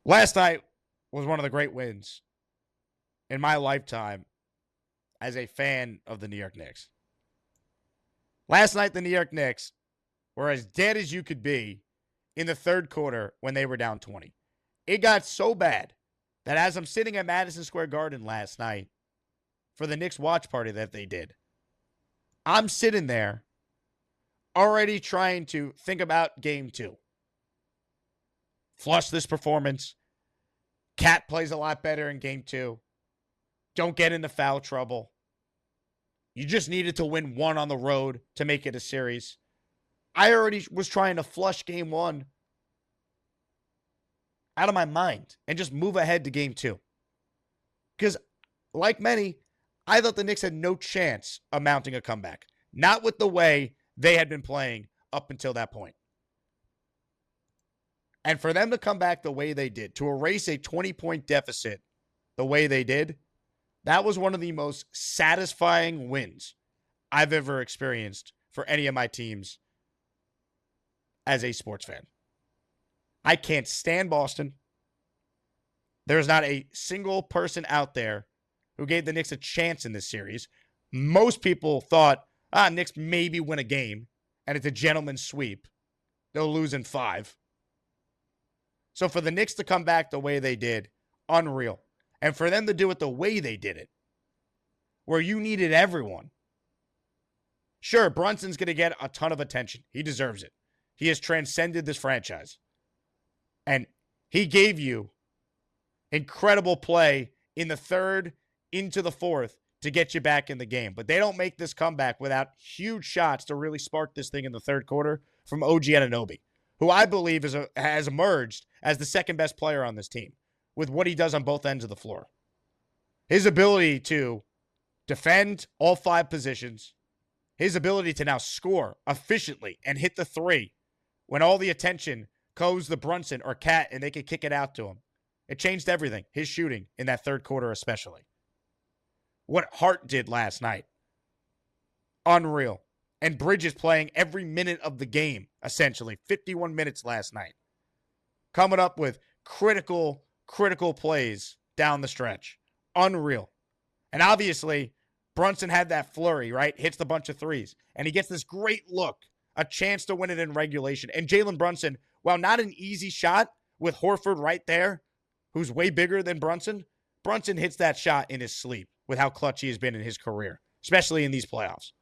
Last night was one of the great wins in my lifetime as a fan of the New York Knicks. Last night, the New York Knicks were as dead as you could be in the third quarter when they were down 20. It got so bad that as I'm sitting at Madison Square Garden last night for the Knicks watch party that they did, I'm sitting there already trying to think about game 2. Flush this performance. Cat plays a lot better in game 2. Don't get into foul trouble. You just needed to win 1 on the road to make it a series. I already was trying to flush game 1 out of my mind and just move ahead to game 2. Because, like many, I thought the Knicks had no chance of mounting a comeback. Not with the way they had been playing up until that point. And for them to come back the way they did, to erase a 20-point deficit the way they did, that was one of the most satisfying wins I've ever experienced for any of my teams as a sports fan. I can't stand Boston. There's not a single person out there who gave the Knicks a chance in this series. Most people thought, Knicks maybe win a game, and it's a gentleman's sweep. They'll lose in 5. So for the Knicks to come back the way they did, unreal. And for them to do it the way they did it, where you needed everyone. Sure, Brunson's going to get a ton of attention. He deserves it. He has transcended this franchise. And he gave you incredible play in the third into the fourth to get you back in the game. But they don't make this comeback without huge shots to really spark this thing in the third quarter from OG Anunoby, who I believe has emerged as the second best player on this team with what he does on both ends of the floor. His ability to defend all 5 positions, his ability to now score efficiently and hit the 3 when all the attention goes to Brunson or Cat and they can kick it out to him. It changed everything, his shooting in that third quarter especially. What Hart did last night, unreal. And Bridges playing every minute of the game, essentially. 51 minutes last night. Coming up with critical plays down the stretch. Unreal. And obviously, Brunson had that flurry, right? Hits the bunch of threes. And he gets this great look. A chance to win it in regulation. And Jalen Brunson, while not an easy shot with Horford right there, who's way bigger than Brunson, Brunson hits that shot in his sleep with how clutch he has been in his career, especially in these playoffs.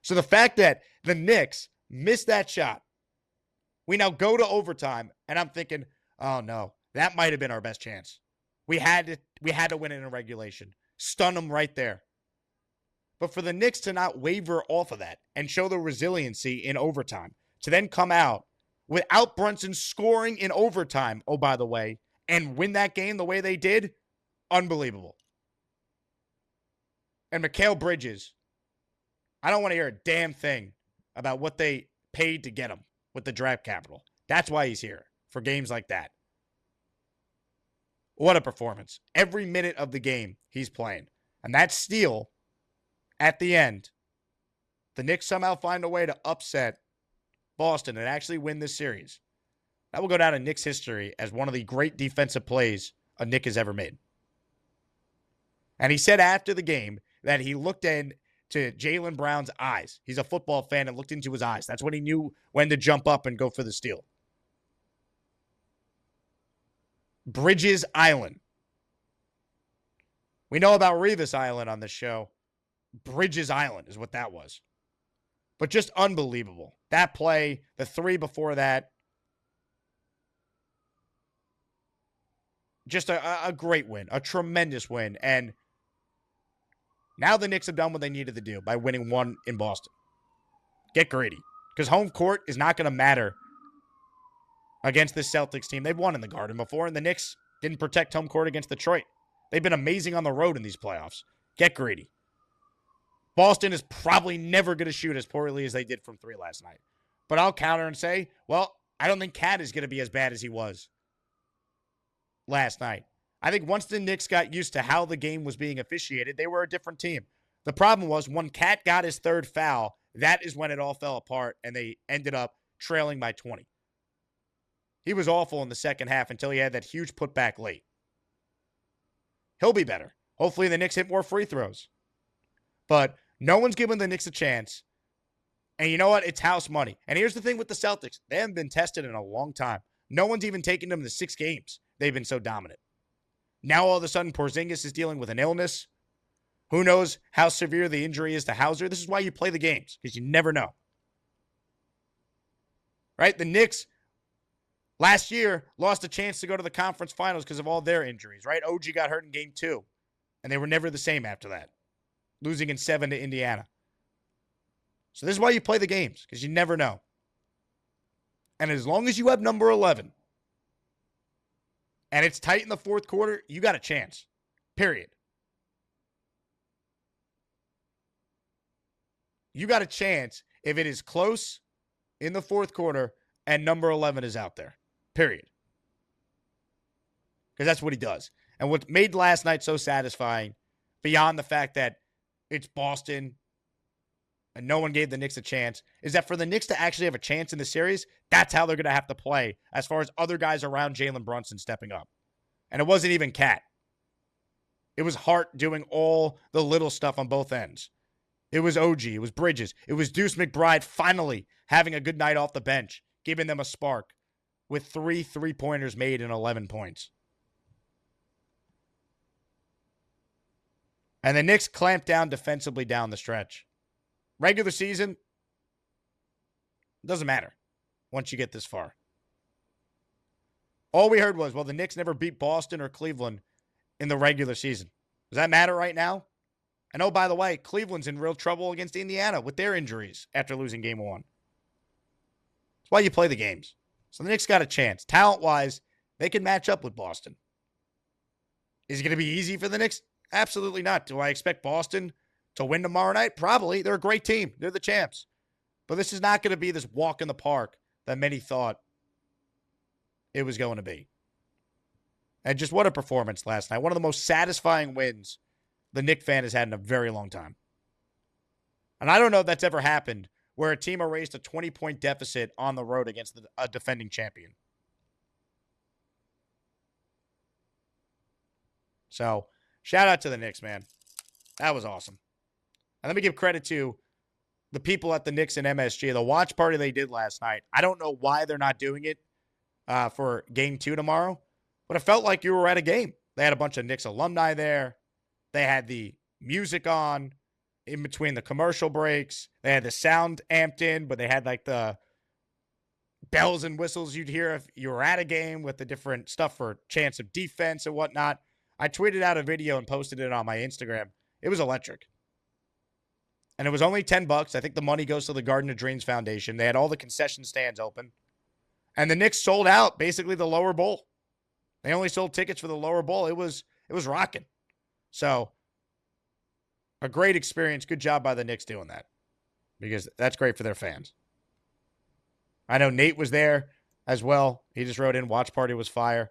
So the fact that the Knicks missed that shot, we now go to overtime, and I'm thinking, oh no, that might have been our best chance. We had to win it in regulation. Stun them right there. But for the Knicks to not waver off of that and show the resiliency in overtime, to then come out without Brunson scoring in overtime, oh, by the way, and win that game the way they did, unbelievable. And Mikal Bridges, I don't want to hear a damn thing about what they paid to get him with the draft capital. That's why he's here, for games like that. What a performance. Every minute of the game he's playing. And that steal at the end, the Knicks somehow find a way to upset Boston and actually win this series. That will go down in Knicks history as one of the great defensive plays a Knick has ever made. And he said after the game that he looked into Jaylen Brown's eyes. He's a football fan and looked into his eyes. That's when he knew when to jump up and go for the steal. Bridges Island. We know about Revis Island on this show. Bridges Island is what that was. But just unbelievable. That play, the 3 before that. Just a great win. A tremendous win. And now the Knicks have done what they needed to do by winning 1 in Boston. Get greedy. Because home court is not going to matter against this Celtics team. They've won in the Garden before, and the Knicks didn't protect home court against Detroit. They've been amazing on the road in these playoffs. Get greedy. Boston is probably never going to shoot as poorly as they did from 3 last night. But I'll counter and say, well, I don't think Cat is going to be as bad as he was last night. I think once the Knicks got used to how the game was being officiated, they were a different team. The problem was when Cat got his 3rd foul, that is when it all fell apart and they ended up trailing by 20. He was awful in the second half until he had that huge putback late. He'll be better. Hopefully the Knicks hit more free throws. But no one's given the Knicks a chance. And you know what? It's house money. And here's the thing with the Celtics. They haven't been tested in a long time. No one's even taken them to 6 games. They've been so dominant. Now all of a sudden Porzingis is dealing with an illness. Who knows how severe the injury is to Hauser? This is why you play the games, because you never know. Right? The Knicks last year lost a chance to go to the conference finals because of all their injuries, right? OG got hurt in game 2, and they were never the same after that, losing in 7 to Indiana. So this is why you play the games, because you never know. And as long as you have number 11, and it's tight in the fourth quarter, you got a chance, period. You got a chance if it is close in the fourth quarter and number 11 is out there, period. Because that's what he does. And what made last night so satisfying, beyond the fact that it's Boston and no one gave the Knicks a chance, is that for the Knicks to actually have a chance in the series, that's how they're going to have to play as far as other guys around Jalen Brunson stepping up. And it wasn't even Cat. It was Hart doing all the little stuff on both ends. It was OG. It was Bridges. It was Deuce McBride finally having a good night off the bench, giving them a spark with 3 3-pointers made and 11 points. And the Knicks clamped down defensively down the stretch. Regular season, doesn't matter once you get this far. All we heard was, well, the Knicks never beat Boston or Cleveland in the regular season. Does that matter right now? And oh, by the way, Cleveland's in real trouble against Indiana with their injuries after losing game 1. That's why you play the games. So the Knicks got a chance. Talent-wise, they can match up with Boston. Is it going to be easy for the Knicks? Absolutely not. Do I expect Boston to win tomorrow night? Probably. They're a great team. They're the champs. But this is not going to be this walk in the park that many thought it was going to be. And just what a performance last night. One of the most satisfying wins the Knicks fan has had in a very long time. And I don't know if that's ever happened where a team erased a 20-point deficit on the road against a defending champion. So, shout out to the Knicks, man. That was awesome. And let me give credit to the people at the Knicks and MSG. The watch party they did last night. I don't know why they're not doing it for game 2 tomorrow, but it felt like you were at a game. They had a bunch of Knicks alumni there. They had the music on in between the commercial breaks. They had the sound amped in, but they had like the bells and whistles you'd hear if you were at a game with the different stuff for chance of defense and whatnot. I tweeted out a video and posted it on my Instagram. It was electric. And it was only $10. I think the money goes to the Garden of Dreams Foundation. They had all the concession stands open. And the Knicks sold out basically the lower bowl. They only sold tickets for the lower bowl. It was rocking. So, a great experience. Good job by the Knicks doing that. Because that's great for their fans. I know Nate was there as well. He just wrote in, watch party was fire.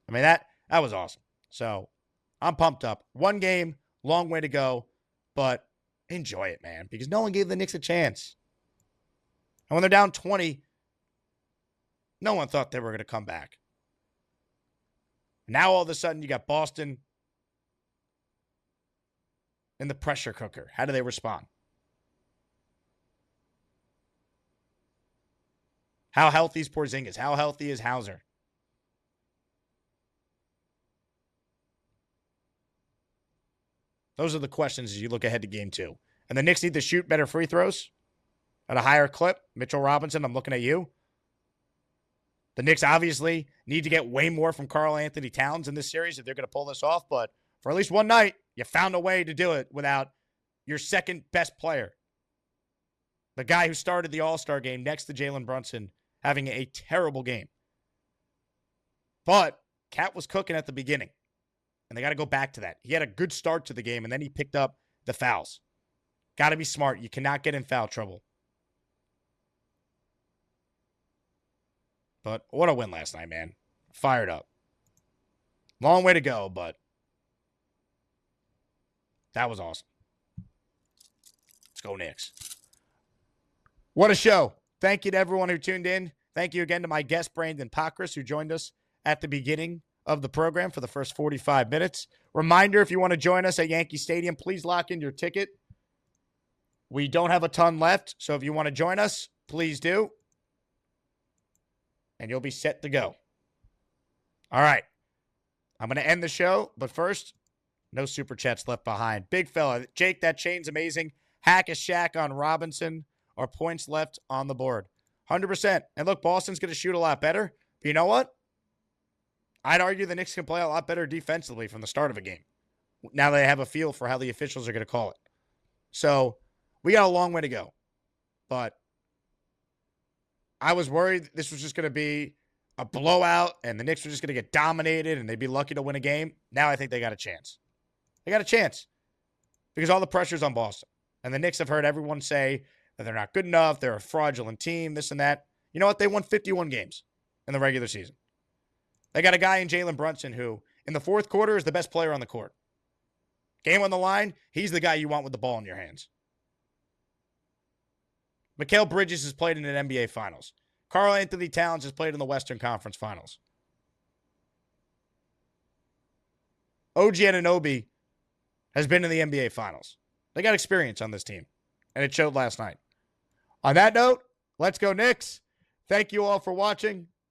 I mean, that was awesome. So, I'm pumped up. One game, long way to go. But enjoy it, man. Because no one gave the Knicks a chance. And when they're down 20, no one thought they were going to come back. Now all of a sudden you got Boston in the pressure cooker. How do they respond? How healthy is Porzingis? How healthy is Hauser? Those are the questions as you look ahead to game 2. And the Knicks need to shoot better free throws at a higher clip. Mitchell Robinson, I'm looking at you. The Knicks obviously need to get way more from Karl Anthony Towns in this series if they're going to pull this off. But for at least one night, you found a way to do it without your second best player. The guy who started the All-Star game next to Jalen Brunson having a terrible game. But Cat was cooking at the beginning. And they got to go back to that. He had a good start to the game, and then he picked up the fouls. Got to be smart. You cannot get in foul trouble. But what a win last night, man. Fired up. Long way to go, but that was awesome. Let's go Knicks. What a show. Thank you to everyone who tuned in. Thank you again to my guest, Brandon Pockrass, who joined us at the beginning of the program for the first 45 minutes. Reminder, if you want to join us at Yankee Stadium, please lock in your ticket. We don't have a ton left, so if you want to join us, please do. And you'll be set to go. All right. I'm going to end the show, but first, no super chats left behind. Big fella. Jake, that chain's amazing. Hack a shack on Robinson or points left on the board. 100%. And look, Boston's going to shoot a lot better. But you know what? I'd argue the Knicks can play a lot better defensively from the start of a game. Now they have a feel for how the officials are going to call it. So we got a long way to go. But I was worried this was just going to be a blowout and the Knicks were just going to get dominated and they'd be lucky to win a game. Now I think they got a chance. They got a chance because all the pressure's on Boston. And the Knicks have heard everyone say that they're not good enough, they're a fraudulent team, this and that. You know what? They won 51 games in the regular season. They got a guy in Jalen Brunson who, in the fourth quarter, is the best player on the court. Game on the line, he's the guy you want with the ball in your hands. Mikal Bridges has played in an NBA Finals. Karl Anthony Towns has played in the Western Conference Finals. OG Anunoby has been in the NBA Finals. They got experience on this team, and it showed last night. On that note, let's go Knicks. Thank you all for watching.